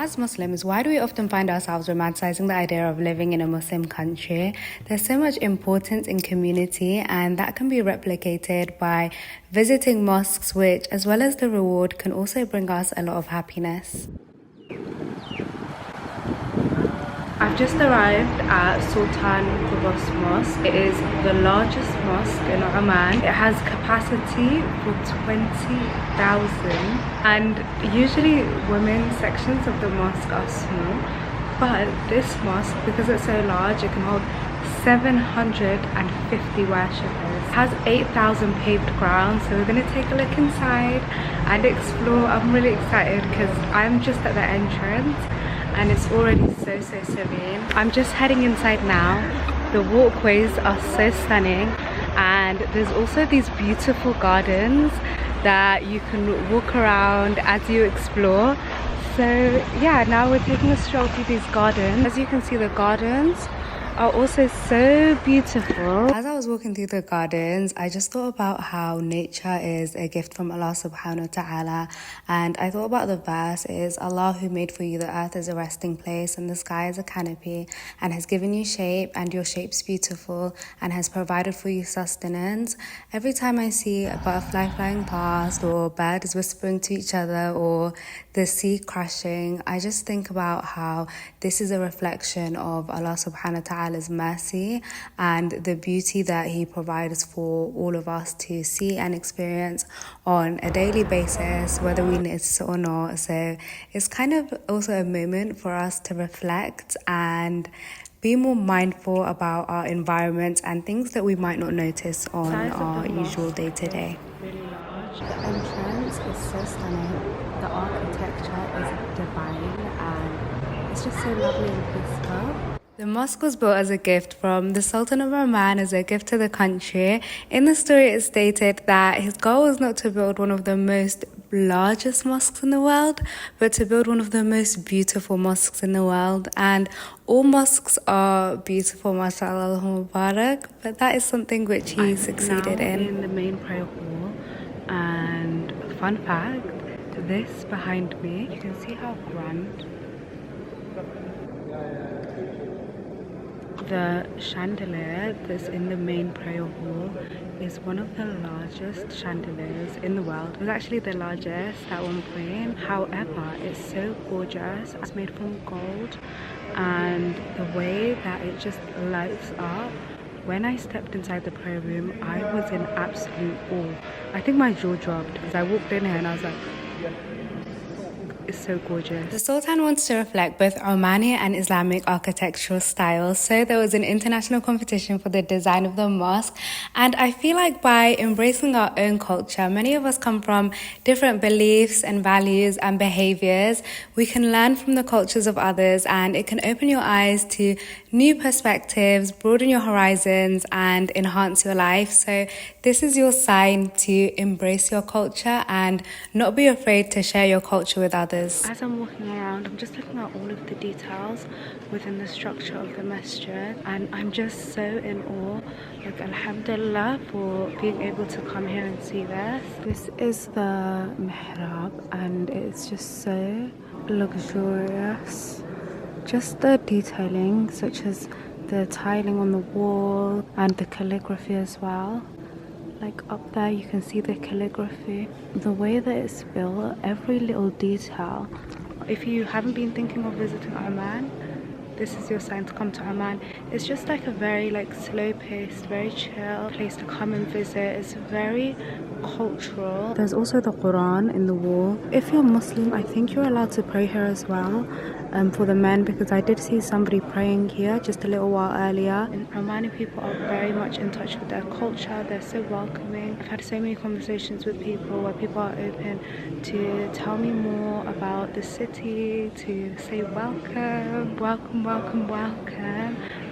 As Muslims, why do we often find ourselves romanticizing the idea of living in a Muslim country? There's so much importance in community, and that can be replicated by visiting mosques, which, as well as the reward, can also bring us a lot of happiness. I've just arrived at Sultan Qaboos Mosque. It is the largest mosque in Oman. It has capacity for 20,000, and usually women's sections of the mosque are small, but this mosque, because it's so large, it can hold 750 worshippers. It has 8,000 paved ground, so we're going to take a look inside and explore. I'm really excited because I'm just at the entrance and it's already so serene. I'm just heading inside now. The walkways are so stunning, and there's also these beautiful gardens that you can walk around as you explore. So yeah, now we're taking a stroll through these gardens. As you can see, the gardens are also so beautiful. As I was walking through the gardens, I just thought about how nature is a gift from Allah subhanahu wa ta'ala, and I thought about the verse, it is Allah who made for you the earth as a resting place and the sky as a canopy, and has given you shape, and your shape's beautiful, and has provided for you sustenance. Every time I see a butterfly flying past, or birds whispering to each other, or the sea crashing, I just think about how this is a reflection of Allah subhanahu wa ta'ala's mercy and the beauty that He provides for all of us to see and experience on a daily basis, whether we notice it or not. So it's kind of also a moment for us to reflect and be more mindful about our environment and things that we might not notice on our usual day-to-day. Really large. The entrance is so stunning. The architecture is divine, and it's just so lovely and peaceful. The mosque was built as a gift from the Sultan of Oman, as a gift to the country. In the story, it stated that his goal was not to build one of the most largest mosques in the world, but to build one of the most beautiful mosques in the world. And all mosques are beautiful, mashallah, mubarak, but that is something which he succeeded in the main prayer hall. And fun fact, this behind me, you can see how grand the chandelier that's in the main prayer hall is. One of the largest chandeliers in the world. It was actually the largest at one point. However, it's so gorgeous. It's made from gold, and the way that it just lights up. When I stepped inside the prayer room, I was in absolute awe. I think my jaw dropped because I walked in here and I was like, it's so gorgeous. The Sultan wants to reflect both Omani and Islamic architectural styles, so there was an international competition for the design of the mosque, and I feel like by embracing our own culture, many of us come from different beliefs and values and behaviors. We can learn from the cultures of others, and it can open your eyes to new perspectives, broaden your horizons, and enhance your life. So this is your sign to embrace your culture and not be afraid to share your culture with others. As I'm walking around, I'm just looking at all of the details within the structure of the masjid, and I'm just so in awe. Like, Alhamdulillah for being able to come here and see this. This is the mihrab, and it's just so luxurious. Just the detailing, such as the tiling on the wall and the calligraphy as well. Like up there you can see the calligraphy, the way that it's built, every little detail. If you haven't been thinking of visiting Oman, this is your sign to come to Oman. It's just like a very slow-paced, very chill place to come and visit. It's very cultural. There's also the Quran in the wall. If you're Muslim, I think you're allowed to pray here as well. For the men, because I did see somebody praying here just a little while earlier. And Omani people are very much in touch with their culture. They're so welcoming. I've had so many conversations with people where people are open to tell me more about the city, to say welcome,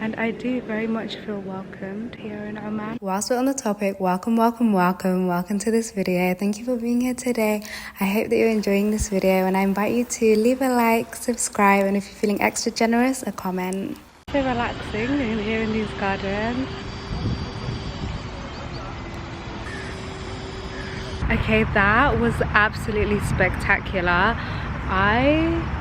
and I do very much feel welcomed here in Oman. Whilst we're on the topic, welcome to this video. Thank you for being here today. I hope that you're enjoying this video, and I invite you to leave a like, subscribe, and if you're feeling extra generous, a comment. So relaxing in here in these gardens. Okay, that was absolutely spectacular. I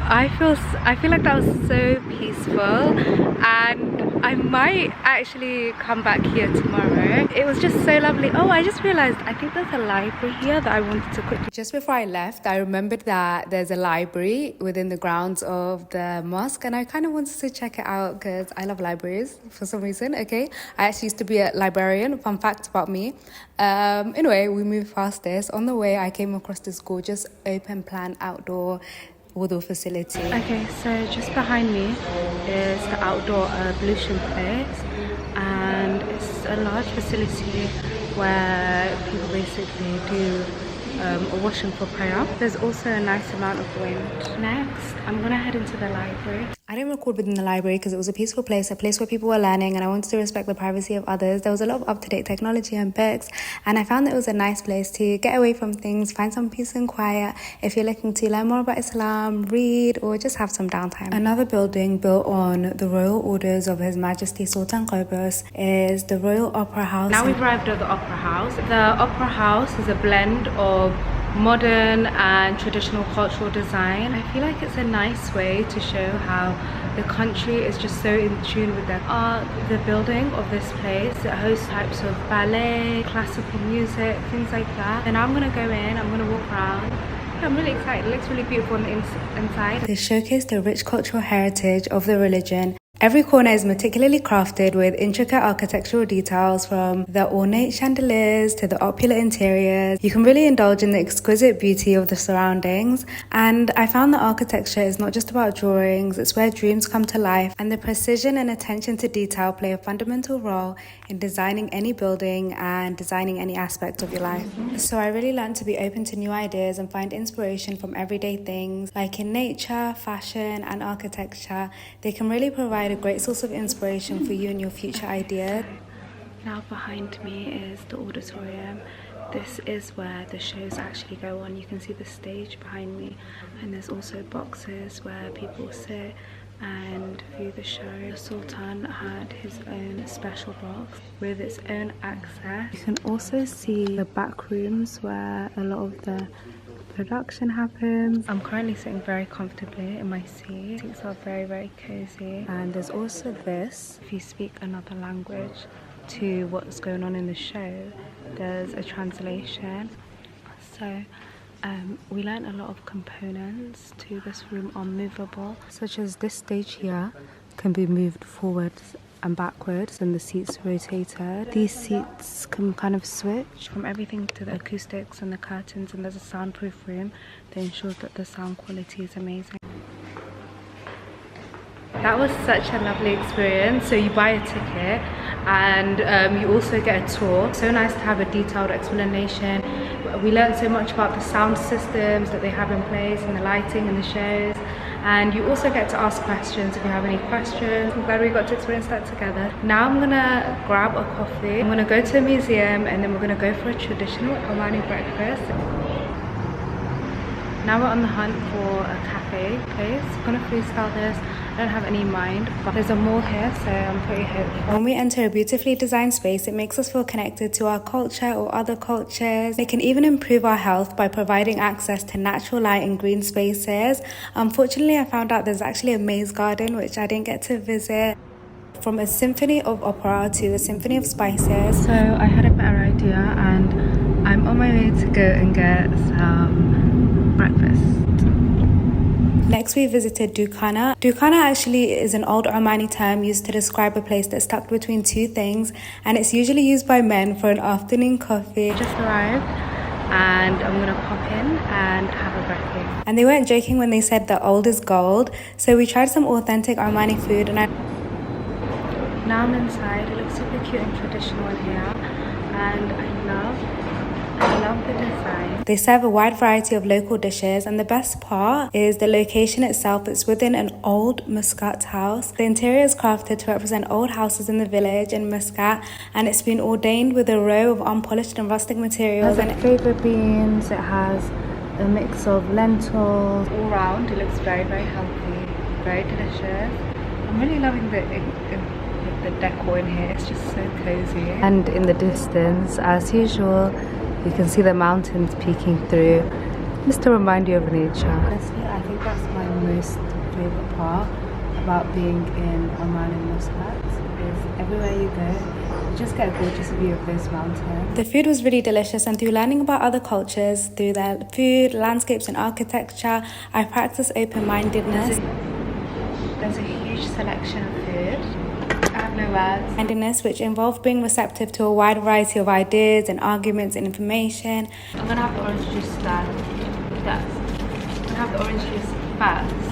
I feel like that was so peaceful, and I might actually come back here tomorrow. It was just so lovely. Oh, I just realized I think there's a library here that I wanted to quickly. Just before I left, I remembered that there's a library within the grounds of the mosque, and I kind of wanted to check it out because I love libraries for some reason. Okay, I actually used to be a librarian. Fun fact about me. Anyway, we moved past this. On the way, I came across this gorgeous open plan outdoor wudu facility. Okay, so just behind me is the outdoor ablution place, and it's a large facility where people basically do a washing for prayer. There's also a nice amount of wind. Next, I'm gonna head into the library. I didn't record within the library because it was a peaceful place, a place where people were learning, and I wanted to respect the privacy of others. There was a lot of up-to-date technology and books, and I found that it was a nice place to get away from things, find some peace and quiet if you're looking to learn more about Islam, read, or just have some downtime. Another building built on the royal orders of His Majesty Sultan Qaboos is the Royal Opera House. Now we've arrived at the Opera House. The Opera House is a blend of modern and traditional cultural design. I feel like it's a nice way to show how the country is just so in tune with their art. The building of this place, it hosts types of ballet, classical music, things like that. And I'm gonna go in, I'm gonna walk around. Yeah, I'm really excited. It looks really beautiful on the inside. They showcase the rich cultural heritage of the religion. Every corner is meticulously crafted with intricate architectural details, from the ornate chandeliers to the opulent interiors. You can really indulge in the exquisite beauty of the surroundings. And I found that architecture is not just about drawings, it's where dreams come to life, and the precision and attention to detail play a fundamental role in designing any building and designing any aspect of your life. So I really learned to be open to new ideas and find inspiration from everyday things like in nature, fashion and architecture. They can really provide a great source of inspiration for you and your future ideas. Now behind me is the auditorium. This is where the shows actually go on. You can see the stage behind me, and there's also boxes where people sit and view the show. The Sultan had his own special box with its own access. You can also see the back rooms where a lot of the production happens. I'm currently sitting very comfortably in my seat. Seats are very, very cozy. And there's also this, if you speak another language to what's going on in the show, there's a translation. So we learned a lot of components to this room are movable, such as this stage here can be moved forwards and backwards, and the seats rotated. These seats can kind of switch from everything to the acoustics and the curtains, and there's a soundproof room that ensures that the sound quality is amazing. That was such a lovely experience. So you buy a ticket and you also get a tour. So nice to have a detailed explanation. We learned so much about the sound systems that they have in place and the lighting and the shows. And you also get to ask questions if you have any questions. I'm glad we got to experience that together. Now I'm gonna grab a coffee. I'm gonna go to a museum, and then we're gonna go for a traditional Omani breakfast. Now we're on the hunt for a cafe place. I'm gonna freestyle this. I don't have any in mind, but there's a mall here, so I'm pretty hopeful. When we enter a beautifully designed space, it makes us feel connected to our culture or other cultures. It can even improve our health by providing access to natural light and green spaces. Unfortunately, I found out there's actually a maze garden, which I didn't get to visit. From a symphony of opera to a symphony of spices. So I had a better idea, and I'm on my way to go and get some breakfast. Next we visited Dukanah. Dukanah actually is an old Omani term used to describe a place that's stuck between two things, and it's usually used by men for an afternoon coffee. Just arrived and I'm gonna pop in and have a brekkie. And they weren't joking when they said that old is gold. So we tried some authentic Omani food, and now I'm inside. It looks super cute and traditional in here, and I love the design. They serve a wide variety of local dishes, and the best part is the location itself. It's within an old Muscat house. The interior is crafted to represent old houses in the village in Muscat, and it's been ordained with a row of unpolished and rustic materials. It has fava beans, it has a mix of lentils. All round it looks very, very healthy, very delicious. I'm really loving the decor in here. It's just so cozy. And in the distance, as usual, you can see the mountains peeking through, just to remind you of nature. Honestly, I think think that's my most favourite part about being in Oman and Muscat, is everywhere you go, you just get a gorgeous view of those mountains. The food was really delicious, and through learning about other cultures, through their food, landscapes and architecture, I practiced open-mindedness. There's a huge selection of food. I have no words. Mindedness, which involved being receptive to a wide variety of ideas and arguments and information. I'm gonna have the orange juice start. I'm gonna have the orange juice first.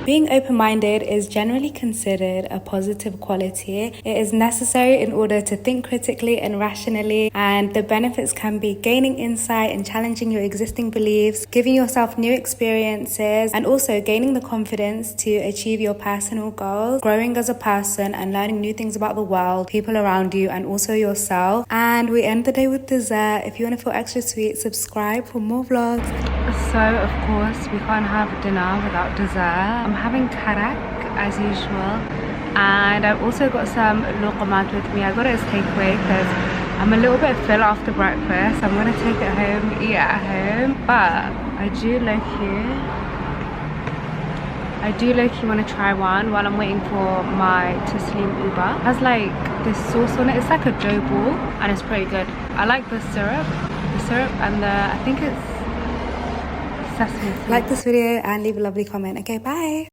Being open-minded is generally considered a positive quality. It is necessary in order to think critically and rationally, and the benefits can be gaining insight and challenging your existing beliefs, giving yourself new experiences, and also gaining the confidence to achieve your personal goals, growing as a person and learning new things about the world, people around you, and also yourself. And we end the day with dessert. If you want to feel extra sweet, subscribe for more vlogs. So of course we can't have dinner without dessert. I'm having karak as usual, and I've also got some luqamat with me. I got it as takeaway because I'm a little bit full after breakfast. I'm gonna take it home, eat it at home, but I do low-key want to try one while I'm waiting for my Taslim Uber. It has like this sauce on it. It's like a dough ball and it's pretty good. I like the syrup and I think it's sesame seed. Like this video and leave a lovely comment. Okay, bye.